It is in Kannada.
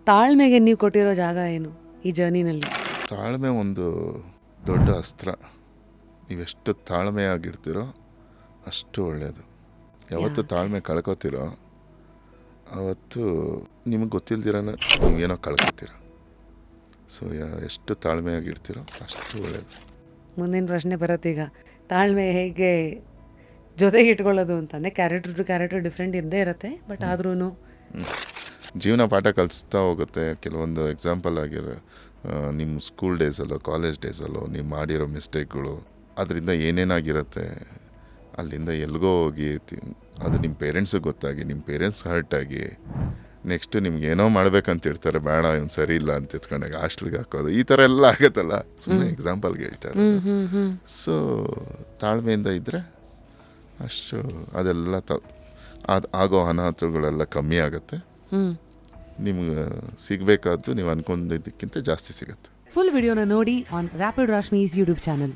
ತಾಳ್ಮೆಗೆ ನೀವು ಕೊಟ್ಟಿರೋ ಜಾಗ ಏನು ಈ ಜರ್ನಿನಲ್ಲಿ? ತಾಳ್ಮೆ ಒಂದು ದೊಡ್ಡ ಅಸ್ತ್ರ. ನೀವೆಷ್ಟು ತಾಳ್ಮೆಯಾಗಿರ್ತೀರೋ ಅಷ್ಟು ಒಳ್ಳೆಯದು. ಯಾವತ್ತು ತಾಳ್ಮೆ ಕಳ್ಕೊತೀರೋ ಅವತ್ತು ನಿಮಗೆ ಗೊತ್ತಿಲ್ದಿರನ ನೀವೇನೋ ಕಳ್ಕೊತೀರ. ಸೊ ಎಷ್ಟು ತಾಳ್ಮೆಯಾಗಿರ್ತೀರೋ ಅಷ್ಟು ಒಳ್ಳೆಯದು. ಮುಂದಿನ ಪ್ರಶ್ನೆ ಬರುತ್ತೀಗ, ತಾಳ್ಮೆ ಹೇಗೆ ಜೊತೆಗೆ ಇಟ್ಕೊಳ್ಳೋದು ಅಂತಂದರೆ ಕ್ಯಾರೆಕ್ಟರ್ ಟು ಕ್ಯಾರೆಕ್ಟರ್ ಡಿಫ್ರೆಂಟ್ ಇದ್ದೇ ಇರುತ್ತೆ, ಬಟ್ ಆದ್ರೂ ಜೀವನ ಪಾಠ ಕಲಿಸ್ತಾ ಹೋಗುತ್ತೆ. ಕೆಲವೊಂದು ಎಕ್ಸಾಂಪಲ್ ಆಗಿರೋ ನಿಮ್ಮ ಸ್ಕೂಲ್ ಡೇಸಲ್ಲೋ ಕಾಲೇಜ್ ಡೇಸಲ್ಲೋ ನೀವು ಮಾಡಿರೋ ಮಿಸ್ಟೇಕ್ಗಳು, ಅದರಿಂದ ಏನೇನಾಗಿರುತ್ತೆ, ಅಲ್ಲಿಂದ ಎಲ್ಗೋ ಹೋಗಿ ಅದು ನಿಮ್ಮ ಪೇರೆಂಟ್ಸಿಗೆ ಗೊತ್ತಾಗಿ ನಿಮ್ಮ ಪೇರೆಂಟ್ಸ್ ಹರ್ಟ್ ಆಗಿ ನೆಕ್ಸ್ಟು ನಿಮ್ಗೆ ಏನೋ ಮಾಡ್ಬೇಕಂತ ಇರ್ತಾರೆ, ಬೇಡ ಇವ್ನು ಸರಿ ಇಲ್ಲ ಅಂತ ಎತ್ಕೊಂಡಾಗ ಹಾಸ್ಟೆಲ್ಗೆ ಹಾಕೋದು, ಈ ಥರ ಎಲ್ಲ ಆಗುತ್ತಲ್ಲ. ಸುಮ್ಮನೆ ಎಕ್ಸಾಂಪಲ್ಗೆ ಹೇಳ್ತಾರೆ. ಸೊ ತಾಳ್ಮೆಯಿಂದ ಇದ್ದರೆ ಅಷ್ಟು ಅದೆಲ್ಲ ಆಗೋ ಅನಾಹುತಗಳೆಲ್ಲ ಕಮ್ಮಿ ಆಗುತ್ತೆ. ನಿಮ್ಗೆ ಸಿಗಬೇಕಾದ್ದು ನೀವು ಅಂದ್ಕೊಂಡಿದ್ದಕ್ಕಿಂತ ಜಾಸ್ತಿ ಸಿಗುತ್ತೆ. ಫುಲ್ ವಿಡಿಯೋನ ನೋಡಿ ಆನ್ ರ್ಯಾಪಿಡ್ ರಾಶ್ಮೀಸ್ ಯೂಟ್ಯೂಬ್ ಚಾನಲ್.